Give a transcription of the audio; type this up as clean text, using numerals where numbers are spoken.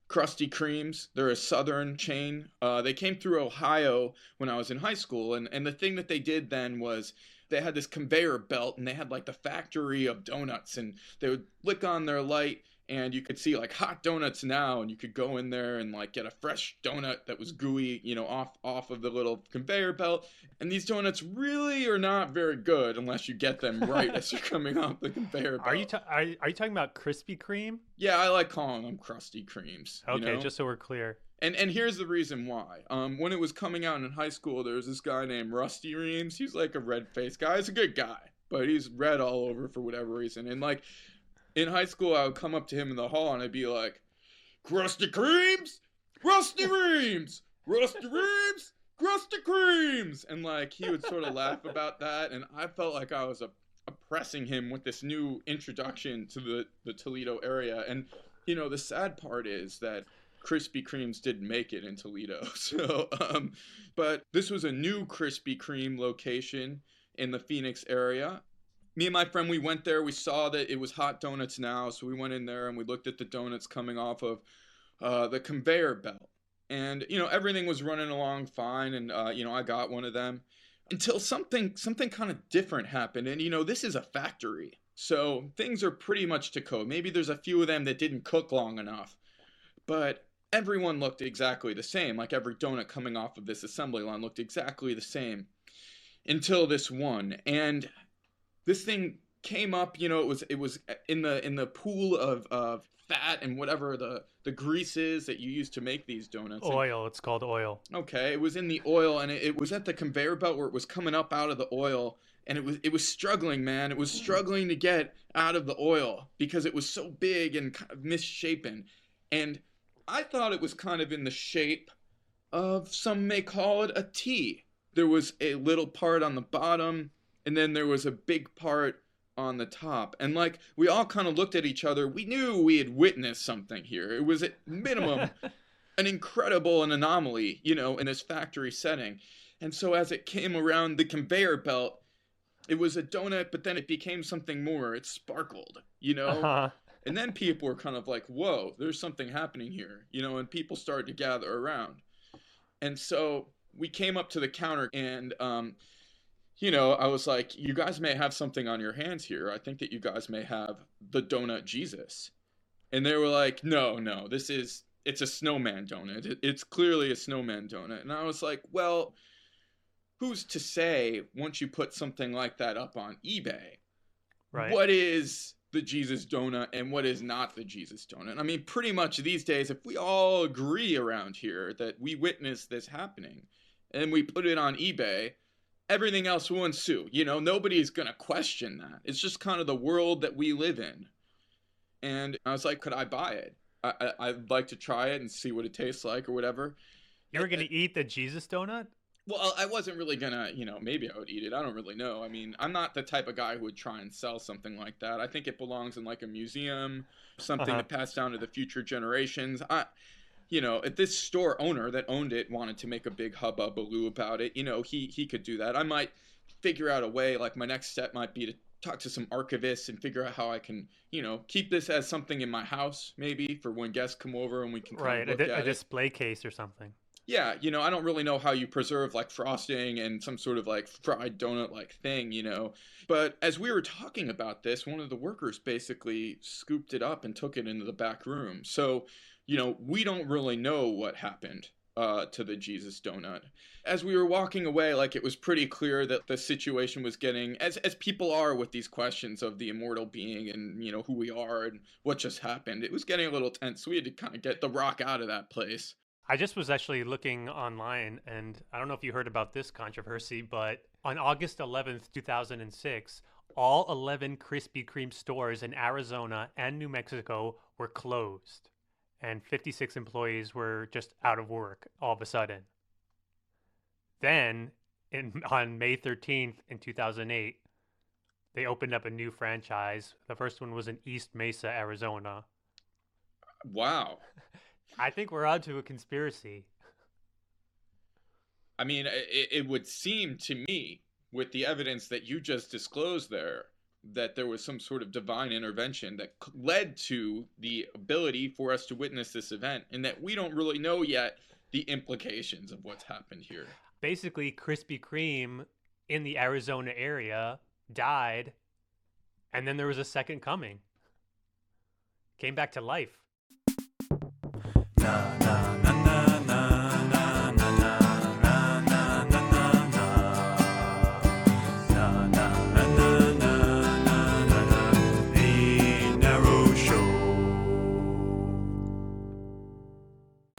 Krusty Kremes. They're a southern chain. They came through Ohio when I was in high school, and the thing that they did then was they had this conveyor belt, and they had like the factory of donuts, and they would flick on their light, and you could see like hot donuts now, and you could go in there and like get a fresh donut that was gooey, off of the little conveyor belt. And these donuts really are not very good unless you get them right as you're coming off the conveyor Are you belt. ta- are you talking about Krispy Kreme? Yeah, I like calling them Krusty Kremes, Okay, just so we're clear. And here's the reason why. When it was coming out in high school, there was this guy named Rusty Reams. He's like a red faced guy. He's a good guy, but he's red all over for whatever reason. And like in high school, I would come up to him in the hall and I'd be like, Krusty Kremes, Rusty Reams, Rusty Reams, Krusty Kremes, and like he would sort of laugh about that, and I felt like I was oppressing him with this new introduction to the Toledo area. And the sad part is that Krispy Kremes didn't make it in Toledo. But this was a new Krispy Kreme location in the Phoenix area. Me and my friend, we went there. We saw that it was hot donuts now, so we went in there and we looked at the donuts coming off of the conveyor belt. And everything was running along fine, and I got one of them until something kind of different happened. And this is a factory, so things are pretty much to code. Maybe there's a few of them that didn't cook long enough, but everyone looked exactly the same. Like every donut coming off of this assembly line looked exactly the same until this one. And this thing came up, it was in the pool of fat and whatever the grease is that you use to make these donuts. Oil, it's called oil. Okay, it was in the oil, and it was at the conveyor belt where it was coming up out of the oil, and it was struggling, man. It was struggling to get out of the oil because it was so big and kind of misshapen. And I thought it was kind of in the shape of, some may call it, a T. There was a little part on the bottom, and then there was a big part on the top. And like we all kind of looked at each other. We knew we had witnessed something here. It was at minimum an incredible anomaly, in this factory setting. And so as it came around the conveyor belt, it was a donut, but then it became something more. It sparkled, Uh-huh. And then people were kind of like, whoa, there's something happening here, and people started to gather around. And so we came up to the counter, and I was like, you guys may have something on your hands here. I think that you guys may have the donut Jesus. And they were like, no, it's a snowman donut. It's clearly a snowman donut. And I was like, well, who's to say once you put something like that up on eBay, Right. what is the Jesus donut and what is not the Jesus donut? I mean, pretty much these days, if we all agree around here that we witnessed this happening and we put it on eBay, everything else will ensue. Nobody's going to question that. It's just kind of the world that we live in. And I was like, could I buy it? I'd like to try it and see what it tastes like or whatever. You were going to eat the Jesus donut? Well, I wasn't really gonna, maybe I would eat it. I don't really know. I mean, I'm not the type of guy who would try and sell something like that. I think it belongs in like a museum, something Uh-huh. to pass down to the future generations. If this store owner that owned it wanted to make a big hubbubaloo about it, he could do that. I might figure out a way, like my next step might be to talk to some archivists and figure out how I can, keep this as something in my house, maybe for when guests come over and we can kind Right, of look a at it. display case or something. Yeah, I don't really know how you preserve like frosting and some sort of like fried donut like thing, But as we were talking about this, one of the workers basically scooped it up and took it into the back room. So, we don't really know what happened to the Jesus donut. As we were walking away, like it was pretty clear that the situation was getting, as people are with these questions of the immortal being and, who we are and what just happened, it was getting a little tense. So we had to kind of get the rock out of that place. I just was actually looking online, and I don't know if you heard about this controversy, but on August 11th, 2006, all 11 Krispy Kreme stores in Arizona and New Mexico were closed, and 56 employees were just out of work all of a sudden. Then, on May 13th in 2008, they opened up a new franchise. The first one was in East Mesa, Arizona. Wow. I think we're onto a conspiracy. I mean, it would seem to me, with the evidence that you just disclosed there, that there was some sort of divine intervention that led to the ability for us to witness this event, and that we don't really know yet the implications of what's happened here. Basically, Krispy Kreme in the Arizona area died, and then there was a second coming. Came back to life. Nah, nah, nah.